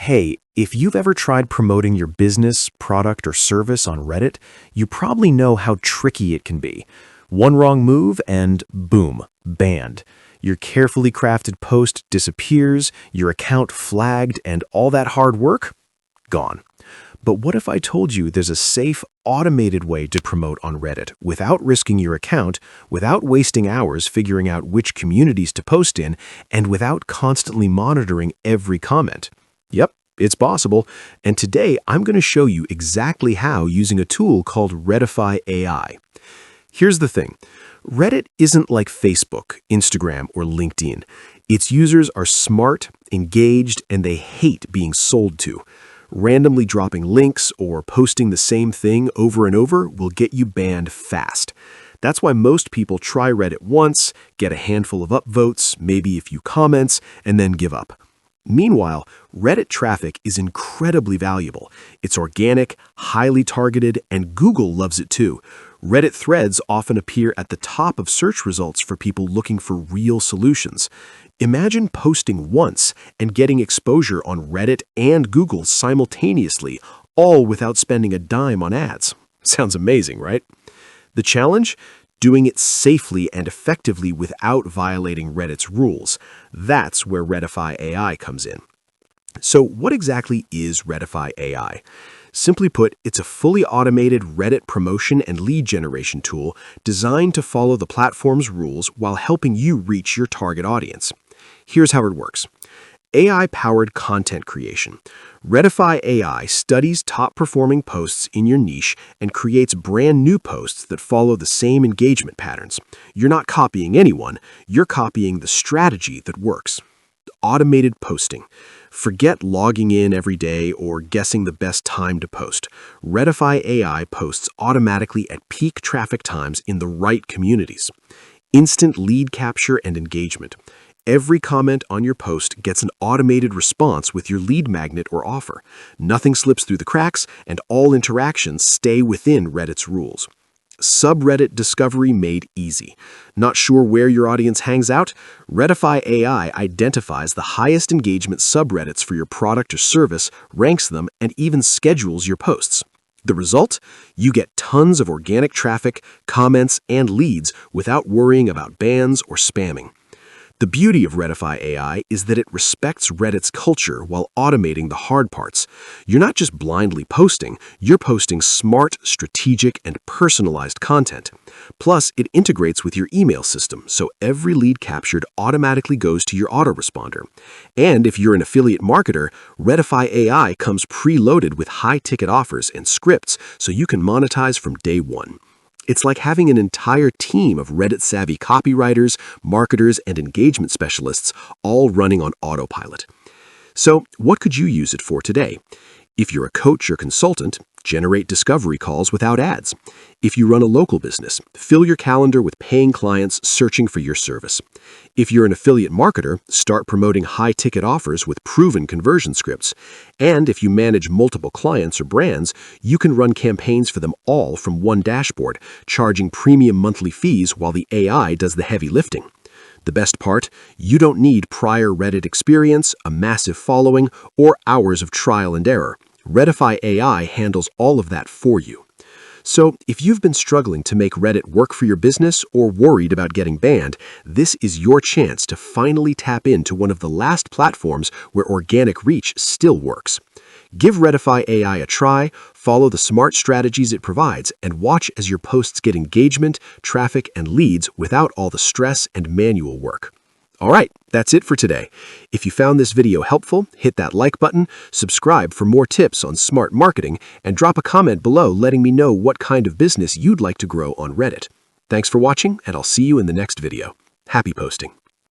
Hey, if you've ever tried promoting your business, product, or service on Reddit, you probably know how tricky it can be. One wrong move and boom, banned. Your carefully crafted post disappears, your account flagged, and all that hard work? Gone. But what if I told you there's a safe, automated way to promote on Reddit without risking your account, without wasting hours figuring out which communities to post in, and without constantly monitoring every comment? Yep, it's possible. And today I'm going to show you exactly how using a tool called Reddify AI. Here's the thing. Reddit isn't like Facebook, Instagram, or LinkedIn. Its users are smart, engaged, and they hate being sold to. Randomly dropping links or posting the same thing over and over will get you banned fast. That's why most people try Reddit once, get a handful of upvotes, maybe a few comments, and then give up. Meanwhile, Reddit traffic is incredibly valuable. It's organic, highly targeted, and Google loves it too. Reddit threads often appear at the top of search results for people looking for real solutions. Imagine posting once and getting exposure on Reddit and Google simultaneously, all without spending a dime on ads. Sounds amazing, right? The challenge? Doing it safely and effectively without violating Reddit's rules. That's where Reddify AI comes in. So what exactly is Reddify AI? Simply put, it's a fully automated Reddit promotion and lead generation tool designed to follow the platform's rules while helping you reach your target audience. Here's how it works. AI-powered content creation. Reddify AI studies top-performing posts in your niche and creates brand new posts that follow the same engagement patterns. You're not copying anyone, you're copying the strategy that works. Automated posting. Forget logging in every day or guessing the best time to post. Reddify AI posts automatically at peak traffic times in the right communities. Instant lead capture and engagement. Every comment on your post gets an automated response with your lead magnet or offer. Nothing slips through the cracks, and all interactions stay within Reddit's rules. Subreddit discovery made easy. Not sure where your audience hangs out? Reddify AI identifies the highest engagement subreddits for your product or service, ranks them, and even schedules your posts. The result? You get tons of organic traffic, comments, and leads without worrying about bans or spamming. The beauty of Reddify AI is that it respects Reddit's culture while automating the hard parts. You're not just blindly posting, you're posting smart, strategic, and personalized content. Plus, it integrates with your email system, so every lead captured automatically goes to your autoresponder. And if you're an affiliate marketer, Reddify AI comes preloaded with high-ticket offers and scripts so you can monetize from day one. It's like having an entire team of Reddit-savvy copywriters, marketers, and engagement specialists all running on autopilot. So, what could you use it for today? If you're a coach or consultant, generate discovery calls without ads. If you run a local business, fill your calendar with paying clients searching for your service. If you're an affiliate marketer, start promoting high-ticket offers with proven conversion scripts. And if you manage multiple clients or brands, you can run campaigns for them all from one dashboard, charging premium monthly fees while the AI does the heavy lifting. The best part, you don't need prior Reddit experience, a massive following, or hours of trial and error. Reddify AI handles all of that for you. So, if you've been struggling to make Reddit work for your business or worried about getting banned, this is your chance to finally tap into one of the last platforms where organic reach still works. Give Reddify AI a try, follow the smart strategies it provides, and watch as your posts get engagement, traffic, and leads without all the stress and manual work. All right, that's it for today. If you found this video helpful, hit that like button, subscribe for more tips on smart marketing, and drop a comment below letting me know what kind of business you'd like to grow on Reddit. Thanks for watching, and I'll see you in the next video. Happy posting!